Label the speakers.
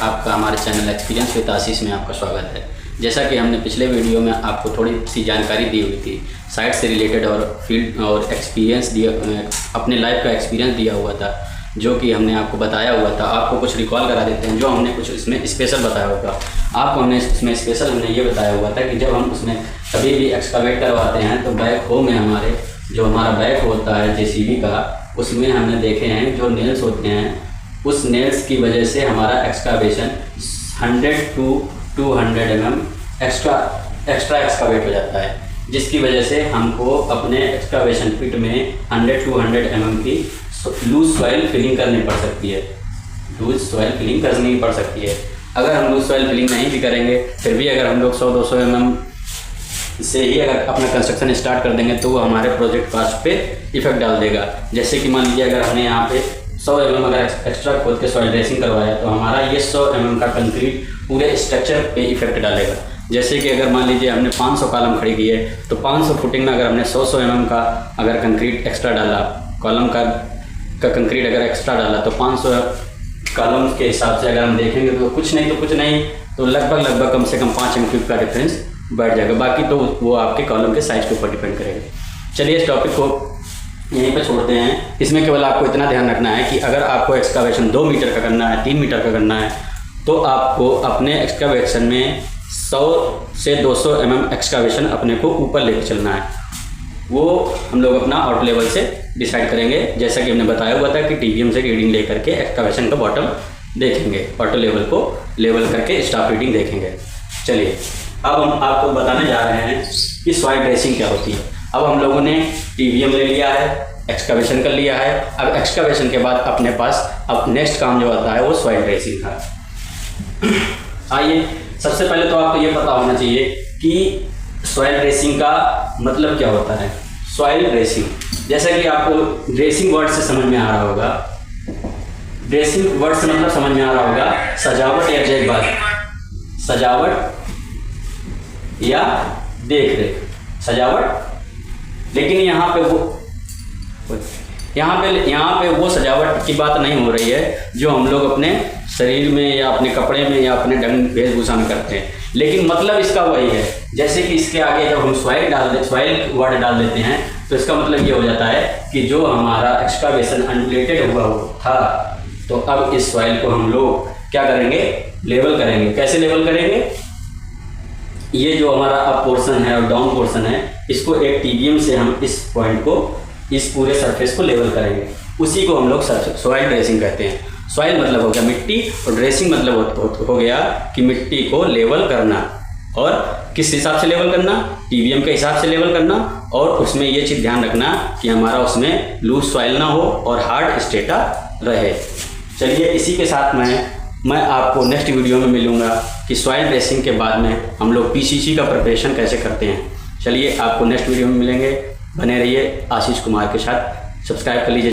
Speaker 1: आपका हमारे channel experience with आशीष में आपका स्वागत है। जैसा कि हमने पिछले वीडियो में आपको थोड़ी सी जानकारी दी हुई थी साइट से रिलेटेड और फील्ड और एक्सपीरियंस दिया, अपने लाइफ का एक्सपीरियंस दिया हुआ था, जो कि हमने आपको बताया हुआ था। आपको कुछ रिकॉल करा देते हैं जो हमने कुछ इसमें स्पेशल बताया होगा। आपको हमने इसमें स्पेशल हमने ये बताया हुआ था कि जब हम उसमें कभी भी एक्सकावेट करवाते हैं तो बैक हो में हमारे जो हमारा बैक होता है जेसीबी का, उसमें हमने देखे हैं जो नेल्स होते हैं, उस नेल्स की वजह से हमारा excavation 100 to 200 mm extra excavate हो जाता है, जिसकी वजह से हमको अपने एक्सकावेशन पिट में 100-200 mm की लूज सॉइल फिलिंग करनी पड़ सकती है। लूज सॉइल फिलिंग करनी पड़ सकती है। अगर हम लूज सॉइल फिलिंग नहीं भी करेंगे, फिर भी अगर हम लोग 100-200 mm से ही अगर अपना कंस्ट्रक्शन स्टार्ट कर देंगे तो वो हमारे प्रोजेक्ट कॉस्ट पे इफेक्ट डाल देगा। जैसे कि मान लीजिए अगर हमने यहाँ पे 100 mm अगर एक्स्ट्रा खोद के सॉइल ड्रेसिंग करवाया तो हमारा ये 100 mm का कंक्रीट पूरे स्ट्रक्चर पे इफेक्ट डालेगा। जैसे कि अगर मान लीजिए हमने 500 कॉलम खड़ी की है तो 500 फुटिंग में अगर हमने 100 mm का अगर कंक्रीट एक्स्ट्रा डाला, कॉलम का कंक्रीट अगर एक्स्ट्रा डाला तो 500 कॉलम के हिसाब से अगर हम देखेंगे तो कुछ नहीं तो लगभग कम से कम 5 mm का डिफरेंस बढ़ जाएगा। बाकी तो वो आपके कॉलम के साइज के ऊपर डिपेंड करेगा। चलिए इस टॉपिक को यहीं पे छोड़ते हैं। इसमें केवल आपको इतना ध्यान रखना है कि अगर आपको एक्सकावेशन 2 मीटर का करना है, 3 मीटर का करना है, तो आपको अपने एक्सकावेशन में 100 से 200 mm एक्सकावेशन अपने को ऊपर लेके चलना है। वो हम लोग अपना आउट लेवल से डिसाइड करेंगे। जैसा कि हमने बताया हुआ था कि टीवीएम से रीडिंग ले करके एक्सकावेशन का बॉटम देखेंगे, ऑटो लेवल को लेवल करके स्टाफ रीडिंग देखेंगे। चलिए अब हम आपको बताने जा रहे हैं कि सॉइल ड्रेसिंग क्या होती है। अब हम लोगों ने टीवीएम ले लिया है, एक्सकावेशन कर लिया है। अब एक्सकावेशन के बाद अपने पास अब नेक्स्ट काम जो आता है वो सॉइल ड्रेसिंग का। आइए सबसे पहले तो आपको ये पता होना चाहिए कि सॉइल ड्रेसिंग का मतलब क्या होता है। सॉइल ड्रेसिंग, जैसा कि आपको ड्रेसिंग वर्ड से समझ में आ रहा होगा, ड्रेसिंग वर्ड से मतलब समझ में आ रहा होगा सजावट या देखभाल, सजावट या देख रेख, सजावट। लेकिन यहाँ पे वो सजावट की बात नहीं हो रही है जो हम लोग अपने शरीर में या अपने कपड़े में या अपने ढंग वेशभूषा में करते हैं, लेकिन मतलब इसका वही है। जैसे कि इसके आगे जब हम सॉइल वर्ड डाल देते हैं तो इसका मतलब ये हो जाता है कि जो हमारा एक्सकावेशन अनरिलेटेड हुआ था, तो अब इस सॉइल को हम लोग क्या करेंगे, लेवल करेंगे। कैसे लेवल करेंगे? ये जो हमारा अप पोर्शन है और डाउन पोर्शन है, इसको एक टीवीएम से हम इस पॉइंट को, इस पूरे सरफेस को लेवल करेंगे। उसी को हम लोग सॉइल ड्रेसिंग कहते हैं। सॉइल मतलब हो गया मिट्टी और ड्रेसिंग मतलब हो गया कि मिट्टी को लेवल करना। और किस हिसाब से लेवल करना? टीवीएम के हिसाब से लेवल करना। और उसमें ये चीज़ ध्यान रखना कि हमारा उसमें लूज सॉइल ना हो और हार्ड स्ट्रेटा रहे। चलिए इसी के साथ मैं आपको नेक्स्ट वीडियो में मिलूँगा कि सॉइल ड्रेसिंग के बाद में हम लोग पीसीसी का प्रिपरेशन कैसे करते हैं। चलिए आपको नेक्स्ट वीडियो में मिलेंगे। बने रहिए आशीष कुमार के साथ, सब्सक्राइब कर लीजिए।